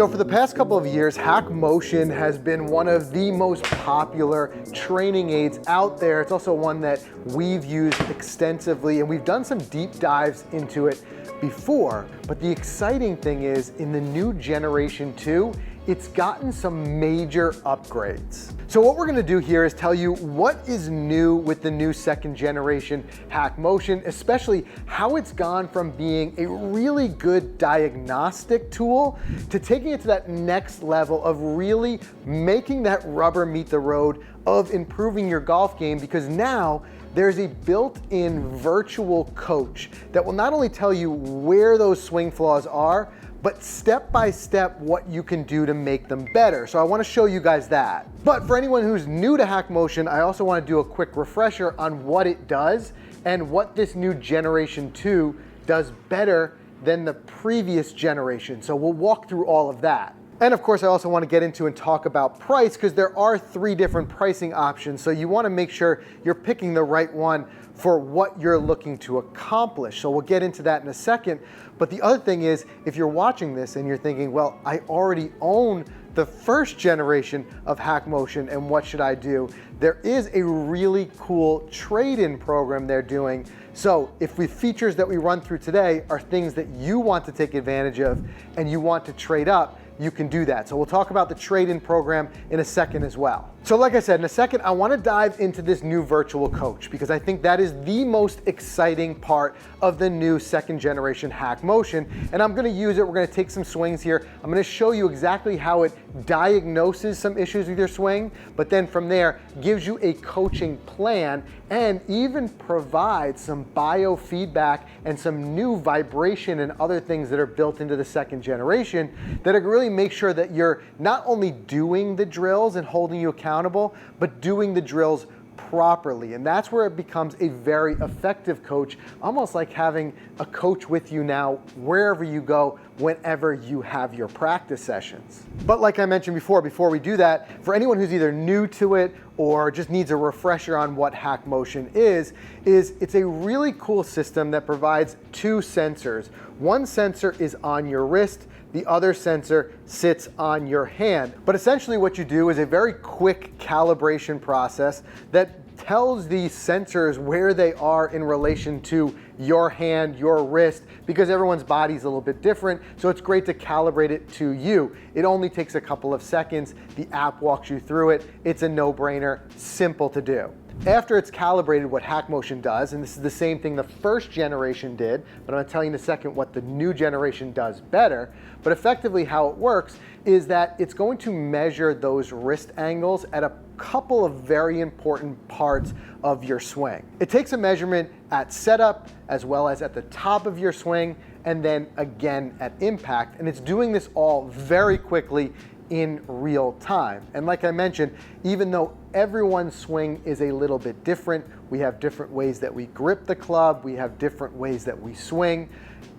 So for the past couple of years, HackMotion has been one of the most popular training aids out there. It's also one that we've used extensively, and we've done some deep dives into it before. But the exciting thing is, in the new generation 2, it's gotten some major upgrades. So what we're gonna do here is tell you what is new with the new second generation HackMotion, especially how it's gone from being a really good diagnostic tool to taking it to that next level of really making that rubber meet the road of improving your golf game, because now there's a built-in virtual coach that will not only tell you where those swing flaws are, but step by step what you can do to make them better. So I wanna show you guys that. But for anyone who's new to HackMotion, I also wanna do a quick refresher on what it does and what this new generation 2 does better than the previous generation. So we'll walk through all of that. And of course, I also want to get into and talk about price, because there are 3 different pricing options. So you want to make sure you're picking the right one for what you're looking to accomplish. So we'll get into that in a second. But the other thing is, if you're watching this and you're thinking, well, I already own the first generation of HackMotion, and what should I do? There is a really cool trade-in program they're doing. So if the features that we run through today are things that you want to take advantage of and you want to trade up, you can do that. So we'll talk about the trade-in program in a second as well. So like I said, in a second, I want to dive into this new virtual coach, because I think that is the most exciting part of the new second generation HackMotion. And I'm going to use it. We're going to take some swings here. I'm going to show you exactly how it diagnoses some issues with your swing, but then from there gives you a coaching plan and even provides some biofeedback and some new vibration and other things that are built into the second generation that are really make sure that you're not only doing the drills and holding you accountable, but doing the drills properly. And that's where it becomes a very effective coach, almost like having a coach with you now wherever you go, whenever you have your practice sessions. But like I mentioned before we do that, for anyone who's either new to it or just needs a refresher on what HackMotion is it's a really cool system that provides 2 sensors. One sensor is on your wrist, the other sensor sits on your hand. But essentially what you do is a very quick calibration process that tells these sensors where they are in relation to your hand, your wrist, because everyone's body is a little bit different, so it's great to calibrate it to you. It only takes a couple of seconds. The app walks you through it. It's a no-brainer, simple to do. After it's calibrated, what HackMotion does, and this is the same thing the first generation did, but I'm going to tell you in a second what the new generation does better, but effectively how it works is that it's going to measure those wrist angles at a couple of very important parts of your swing. It takes a measurement at setup as well as at the top of your swing, and then again at impact, and it's doing this all very quickly in real time. And like I mentioned, even though everyone's swing is a little bit different, we have different ways that we grip the club, we have different ways that we swing,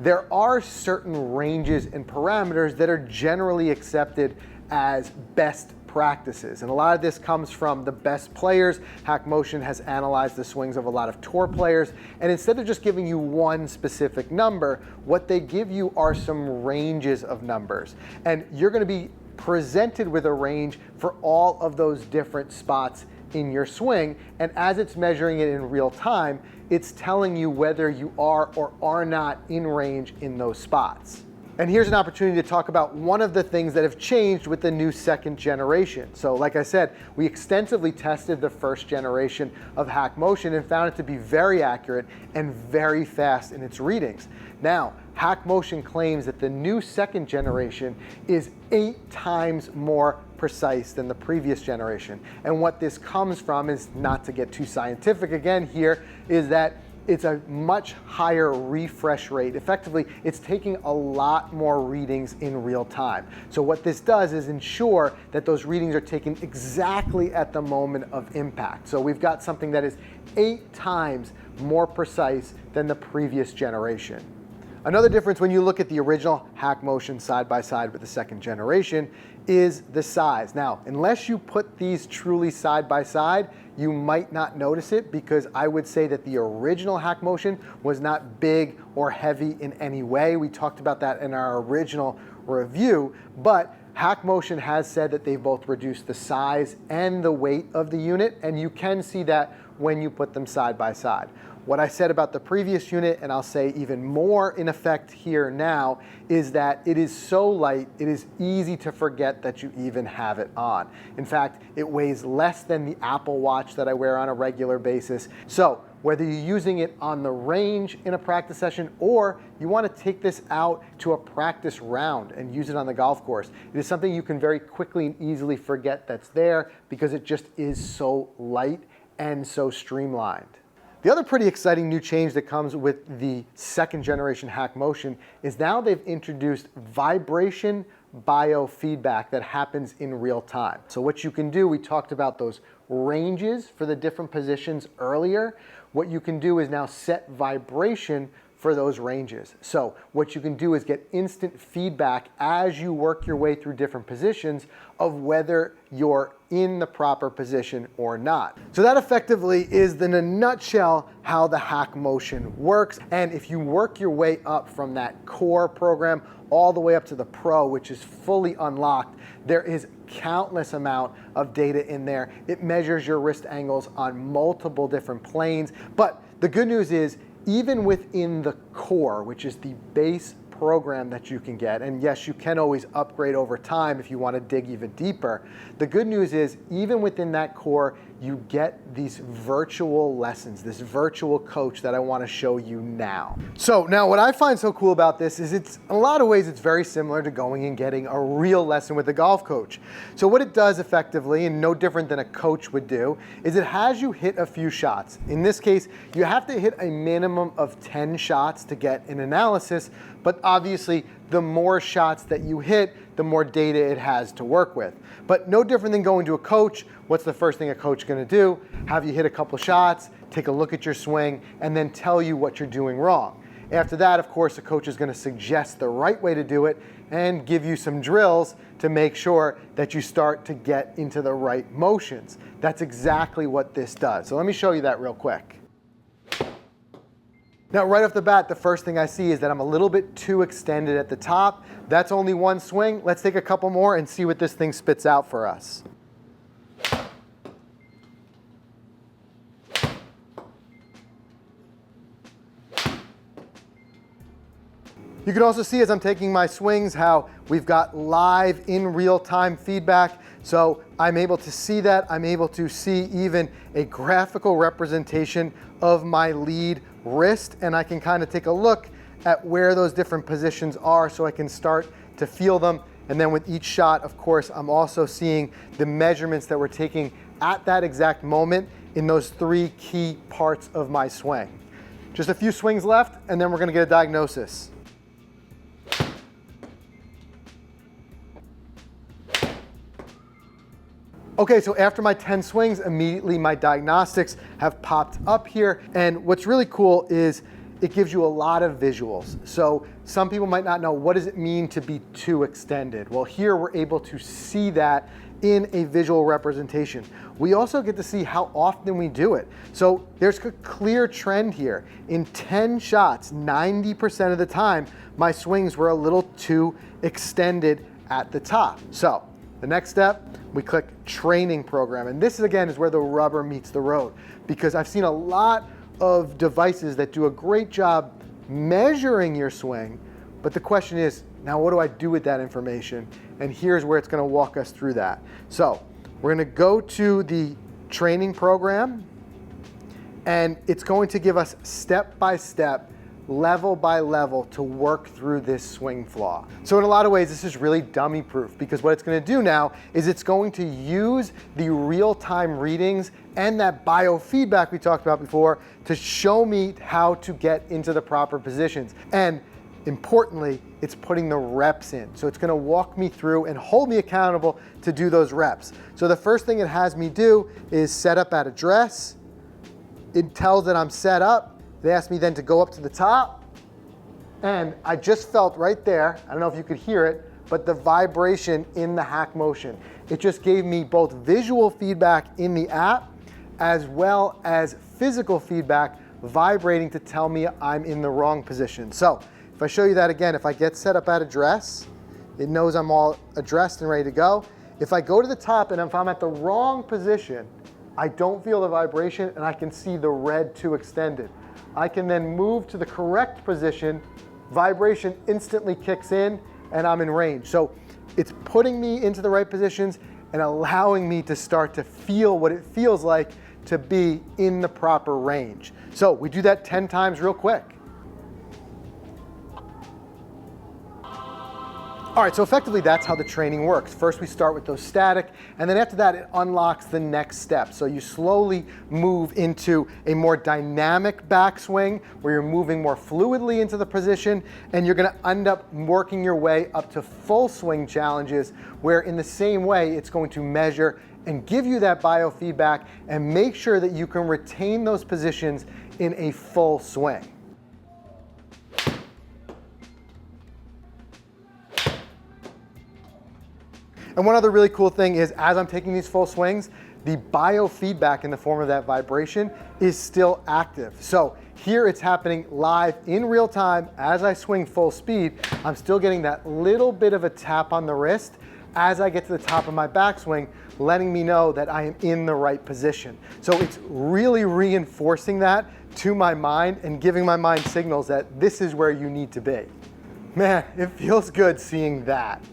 there are certain ranges and parameters that are generally accepted as best practices. And a lot of this comes from the best players. HackMotion has analyzed the swings of a lot of tour players, and instead of just giving you one specific number, what they give you are some ranges of numbers. And you're going to be presented with a range for all of those different spots in your swing, and as it's measuring it in real time, it's telling you whether you are or are not in range in those spots. And here's an opportunity to talk about one of the things that have changed with the new second generation. So like I said, we extensively tested the first generation of HackMotion and found it to be very accurate and very fast in its readings. Now, HackMotion claims that the new second generation is 8 times more precise than the previous generation. And what this comes from is, not to get too scientific again here, is that it's a much higher refresh rate. Effectively, it's taking a lot more readings in real time. So what this does is ensure that those readings are taken exactly at the moment of impact. So we've got something that is 8 times more precise than the previous generation. Another difference when you look at the original HackMotion side by side with the second generation is the size. Now, unless you put these truly side by side, you might not notice it, because I would say that the original HackMotion was not big or heavy in any way. We talked about that in our original review, but HackMotion has said that they've both reduced the size and the weight of the unit, and you can see that when you put them side by side. What I said about the previous unit, and I'll say even more in effect here now, is that it is so light, it is easy to forget that you even have it on. In fact, it weighs less than the Apple Watch that I wear on a regular basis. So whether you're using it on the range in a practice session or you want to take this out to a practice round and use it on the golf course, it is something you can very quickly and easily forget that's there because it just is so light and so streamlined. The other pretty exciting new change that comes with the second generation HackMotion is now they've introduced vibration biofeedback that happens in real time. So what you can do, we talked about those ranges for the different positions earlier. What you can do is now set vibration for those ranges. So what you can do is get instant feedback as you work your way through different positions of whether you're in the proper position or not. So that effectively is in a nutshell how the HackMotion works. And if you work your way up from that core program all the way up to the Pro, which is fully unlocked, there is countless amount of data in there. It measures your wrist angles on multiple different planes. But the good news is, even within the core, which is the base program that you can get, and yes, you can always upgrade over time if you want to dig even deeper. The good news is, even within that core, you get these virtual lessons, this virtual coach that I want to show you now. So now what I find so cool about this is in a lot of ways, it's very similar to going and getting a real lesson with a golf coach. So what it does effectively, and no different than a coach would do, is it has you hit a few shots. In this case, you have to hit a minimum of 10 shots to get an analysis, but obviously the more shots that you hit, the more data it has to work with. But no different than going to a coach. What's the first thing a coach is going to do? Have you hit a couple shots, take a look at your swing, and then tell you what you're doing wrong. After that, of course, the coach is going to suggest the right way to do it and give you some drills to make sure that you start to get into the right motions. That's exactly what this does. So let me show you that real quick. Now, right off the bat, the first thing I see is that I'm a little bit too extended at the top. That's only one swing. Let's take a couple more and see what this thing spits out for us. You can also see as I'm taking my swings how we've got live in real-time feedback. So I'm able to see that. I'm able to see even a graphical representation of my lead wrist, and I can kind of take a look at where those different positions are so I can start to feel them. And then with each shot, of course, I'm also seeing the measurements that we're taking at that exact moment in those three key parts of my swing. Just a few swings left, and then we're going to get a diagnosis. Okay, so after my 10 swings, immediately my diagnostics have popped up here. And what's really cool is it gives you a lot of visuals. So some people might not know, what does it mean to be too extended? Well, here we're able to see that in a visual representation. We also get to see how often we do it. So there's a clear trend here. In 10 shots, 90% of the time, my swings were a little too extended at the top. So the next step, we click training program. And this again is where the rubber meets the road, because I've seen a lot of devices that do a great job measuring your swing. But the question is, now what do I do with that information? And here's where it's going to walk us through that. So we're going to go to the training program, and it's going to give us step by step, level by level to work through this swing flaw. So in a lot of ways, this is really dummy proof, because what it's going to do now is it's going to use the real-time readings and that biofeedback we talked about before to show me how to get into the proper positions. And importantly, it's putting the reps in. So it's going to walk me through and hold me accountable to do those reps. So the first thing it has me do is set up at address. It tells that I'm set up. They asked me then to go up to the top, and I just felt right there, I don't know if you could hear it, but the vibration in the HackMotion. It just gave me both visual feedback in the app as well as physical feedback vibrating to tell me I'm in the wrong position. So if I show you that again, if I get set up at address, It knows I'm all addressed and ready to go. If I go to the top and if I'm at the wrong position, I don't feel the vibration and I can see the red 2 extended. I can then move to the correct position, vibration instantly kicks in and I'm in range. So it's putting me into the right positions and allowing me to start to feel what it feels like to be in the proper range. So we do that 10 times real quick. All right, so effectively that's how the training works. First we start with those static, and then after that it unlocks the next step. So you slowly move into a more dynamic backswing where you're moving more fluidly into the position, and you're gonna end up working your way up to full swing challenges where in the same way it's going to measure and give you that biofeedback and make sure that you can retain those positions in a full swing. And one other really cool thing is as I'm taking these full swings, the biofeedback in the form of that vibration is still active. So here it's happening live in real time as I swing full speed. I'm still getting that little bit of a tap on the wrist as I get to the top of my backswing, letting me know that I am in the right position. So it's really reinforcing that to my mind and giving my mind signals that this is where you need to be. Man, it feels good seeing that.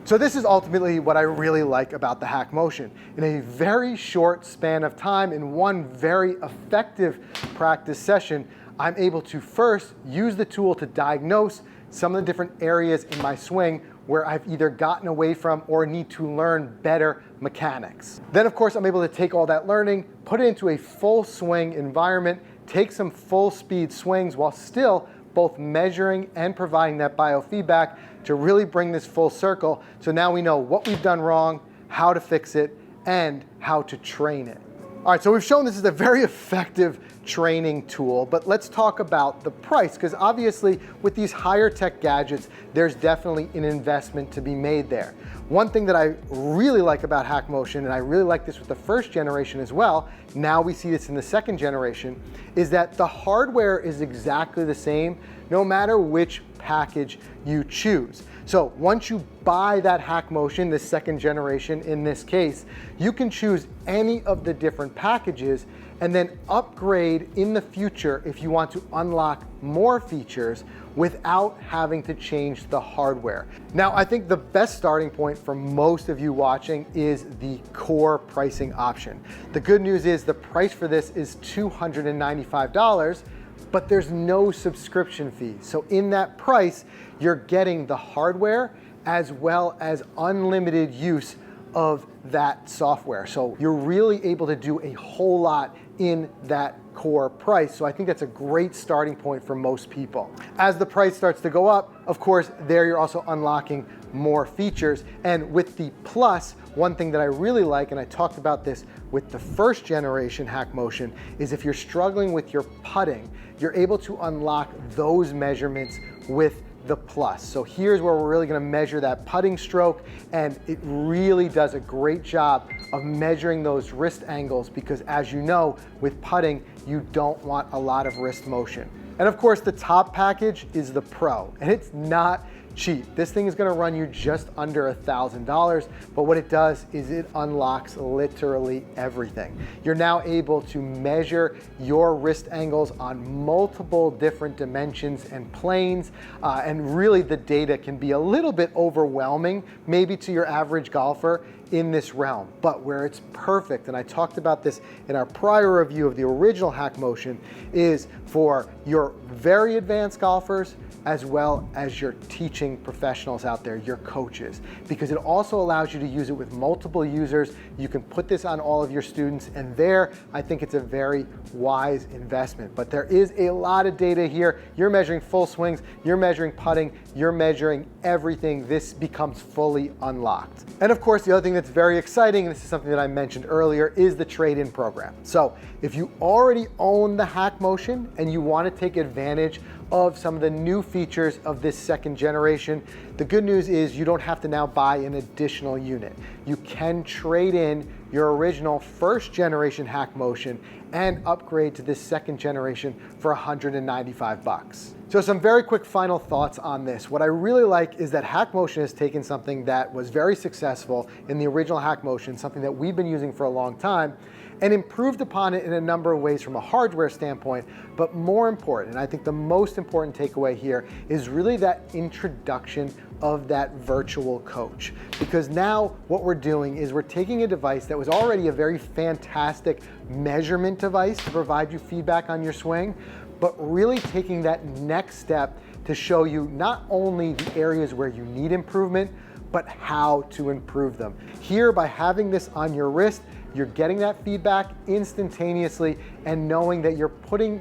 So this is ultimately what I really like about the HackMotion. In a very short span of time, in one very effective practice session, I'm able to first use the tool to diagnose some of the different areas in my swing where I've either gotten away from or need to learn better mechanics. Then of course I'm able to take all that learning, put it into a full swing environment, take some full speed swings while still both measuring and providing that biofeedback to really bring this full circle. So now we know what we've done wrong, how to fix it, and how to train it. All right, so we've shown this is a very effective training tool, but let's talk about the price, because obviously with these higher tech gadgets, there's definitely an investment to be made there. One thing that I really like about HackMotion, and I really like this with the first generation as well, now we see this in the second generation, is that the hardware is exactly the same no matter which package you choose. So once you buy that HackMotion, the second generation in this case, you can choose any of the different packages and then upgrade in the future if you want to unlock more features without having to change the hardware. Now, I think the best starting point for most of you watching is the core pricing option. The good news is the price for this is $295, but there's no subscription fee. So in that price, you're getting the hardware as well as unlimited use of that software. So you're really able to do a whole lot in that core price. So I think that's a great starting point for most people. As the price starts to go up, of course, there you're also unlocking more features. And with the Plus, one thing that I really like, and I talked about this with the first generation HackMotion, is if you're struggling with your putting, you're able to unlock those measurements with the Plus. So here's where we're really gonna measure that putting stroke, and it really does a great job of measuring those wrist angles, because as you know, with putting, you don't want a lot of wrist motion. And of course, the top package is the Pro, and it's not cheap. This thing is gonna run you just under $1,000, but what it does is it unlocks literally everything. You're now able to measure your wrist angles on multiple different dimensions and planes, and really the data can be a little bit overwhelming, maybe to your average golfer in this realm. But where it's perfect, and I talked about this in our prior review of the original HackMotion, is for your very advanced golfers as well as your teaching professionals out there, your coaches, because it also allows you to use it with multiple users. You can put this on all of your students, and there, I think it's a very wise investment. But there is a lot of data here. You're measuring full swings, you're measuring putting, you're measuring everything. This becomes fully unlocked. And of course, the other thing that's very exciting, and this is something that I mentioned earlier, is the trade-in program. So if you already own the HackMotion and you want to take advantage of some of the new features of this second generation, the good news is you don't have to now buy an additional unit. You can trade in your original first generation HackMotion and upgrade to this second generation for $195. So some very quick final thoughts on this. What I really like is that HackMotion has taken something that was very successful in the original HackMotion, something that we've been using for a long time, and improved upon it in a number of ways from a hardware standpoint. But more important, and I think the most important takeaway here, is really that introduction of that virtual coach. Because now what we're doing is we're taking a device that was already a very fantastic measurement device to provide you feedback on your swing, but really taking that next step to show you not only the areas where you need improvement, but how to improve them. Here, by having this on your wrist, you're getting that feedback instantaneously and knowing that you're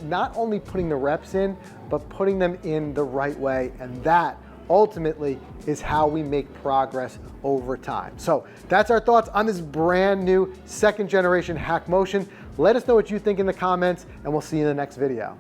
not only putting the reps in, but putting them in the right way. And that ultimately is how we make progress over time. So that's our thoughts on this brand new second generation HackMotion. Let us know what you think in the comments, and we'll see you in the next video.